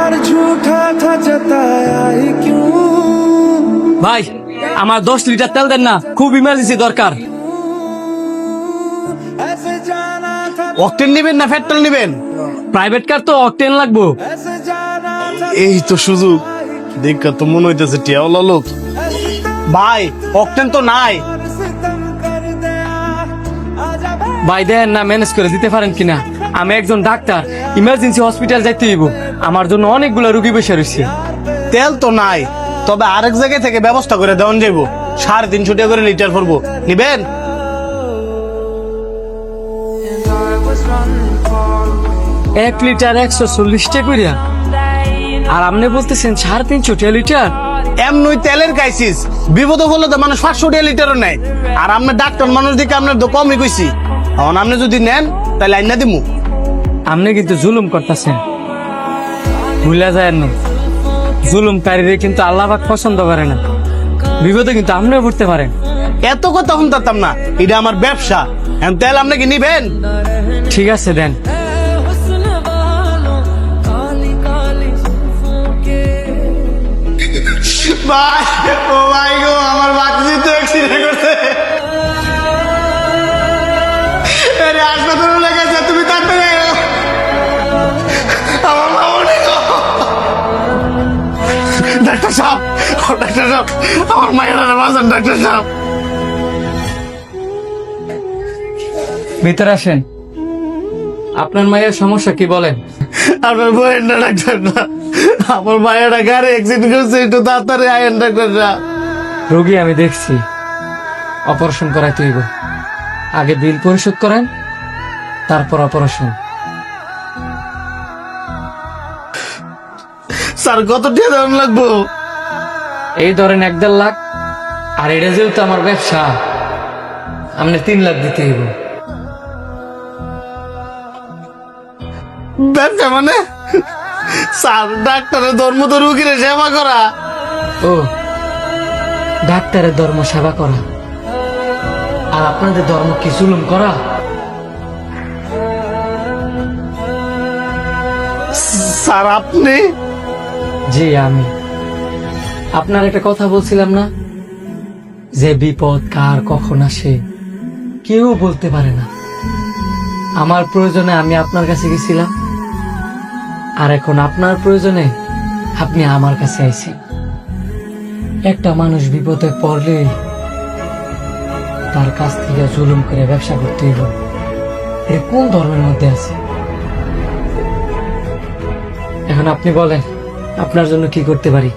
प्यार झूठा था जताया ही क्यों ভাই আমার 10 লিটার তেল দেন না, খুব ইমার্জেন্সি দরকার। ऐसे जाना था অকটেন নেবেন না পেট্রোল নেবেন? প্রাইভেট কার তো অকটেন লাগবো। ऐसे जाना था এই তো সুযোগ, দেখা তো মনে হইতেছে টিয়াওয়ালা লোক। ভাই অকটেন তো নাই। सितम कर दिया आजा ভাই দেন না, ম্যানেজ করে দিতে পারেন কিনা? আমি একজন ডাক্তার, ইমার্জেন্সি হসপিটাল যাইতে হইব, আমার জন্য অনেকগুলো রুগী বসে রয়েছে। তেল তো নাই, তবে আরেক জায়গায় থেকে ব্যবস্থা করে দেওয়ান যাইব। 350 টাকা করে লিটার পড়বো, নিবেন? এক লিটার 140 টাকা করিয়া, আর আপনি বলতেছেন 350 লিটার? এমনই তেলের ক্রাইসিস, বিপদ হলে তো মানুষ 500 টাকা লিটারও নেয়। আর আমরা ডাক্তার মানুষ দিকে আপনার তো কমই কইছি। এখন আপনি যদি নেন তাহলে আইনা দিমু। আপনি কিন্তু জুলুম করতেছেন, ভুলা যায় না। জুলুমকারীরে কিন্তু আল্লাহ পাক পছন্দ করে না। বিপদে কিন্তু আপনিও পড়তে পারেন। এত কথা শুনতাম না, এটা আমার ব্যবসা। এখন তেল আপনি কি নিবেন? ঠিক আছে দেন। ভাই ও ভাই গো, আমার বাচ্চা তো অ্যাক্সিডেন্ট করছে। আরে হাসপাতালে লেগেছে, তুমি তাড়াতাড়ি আয়। আমার মা অনেক। ডাক্তার সাহেব, ও ডাক্তার সাহেব, আমার মায়ের বাঁচান ডাক্তার সাহেব। ভিতরে আসেন। আপনার মায়ের সমস্যা কি বলেন? আপনার বইয়ের না ডাক্তার না, আমার মায়ের গাড়ি অ্যাক্সিডেন্ট করছে, একটু তাড়াতাড়ি আয়েন ডাক্তার সাহেব। রোগী আমি দেখছি, অপারেশন করাইতে হইব। আগে বিল পরিশোধ করেন, তারপর অপারেশন। স্যার কত টাকা দাম লাগবো? এই ধরেন 1-1.5 লাখ। আর এটা যেহেতু আমার ব্যবসা, আপনি 3 লাখ দিতে হইব। ব্যবসা মানে? স্যার ডাক্তারের ধর্ম তো রুগীর সেবা করা। ও, ডাক্তারের ধর্ম সেবা করা, আর আপনাদের ধর্ম কি জুলুম করা? স্যার আপনি? জি আমি। আপনার একটা কথা বলছিলাম না, যে বিপদ কার কখন আসে কেউ বলতে পারে না। আমার প্রয়োজনে আমি আপনার কাছে গেছিলাম, আর এখন আপনার প্রয়োজনে আপনি আমার কাছে আইছেন। একটা মানুষ বিপদে পড়লে তার কাছ থেকে জুলুম করে ব্যবসা করতে হইল, এটা কোন ধর্মের মধ্যে আছে? এখন আপনি বলেন, আপনার জন্য কি করতে পারি?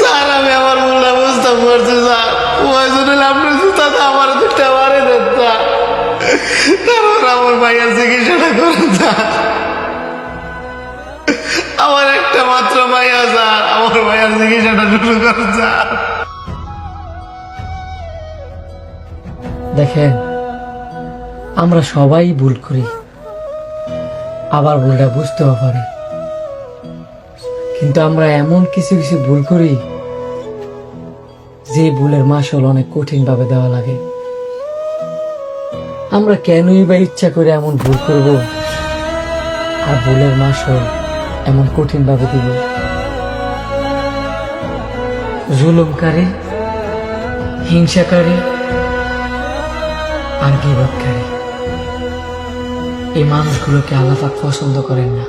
স্যার আমি আমার ভুলটা বুঝতে পারছি স্যার। ওই জন্য আপনার জুতাতে আমার দুটা মারে দেন স্যার। তারপর আমার ভাইয়ের চিকিৎসাটা করেন স্যার। আমার একটা মাত্র ভাইয়া স্যার, আমার ভাইয়ের চিকিৎসাটা শুরু করেন স্যার। দেখেন, আমরা সবাই ভুল করি, আবার ভুলটা বুঝতেও পারি। কিন্তু আমরা এমন কিছু কিছু ভুল করি যে ভুলের মাসুল অনেক কঠিন ভাবে দেওয়া লাগে। আমরা কেনই বা ইচ্ছা করে এমন ভুল করব, আর ভুলের মাসুল এমন কঠিন ভাবে দিব? জুলুমকারী, হিংসাকারী আর গীবতকারী, এই মানুষগুলোকে আল্লাহ পাক পছন্দ করেন না।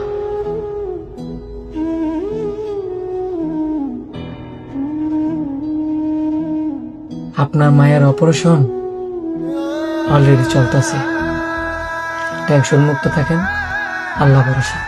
আপনার মায়ের অপারেশন অলরেডি চলতেছে, টেনশন মুক্ত থাকেন, আল্লাহ ভরসা।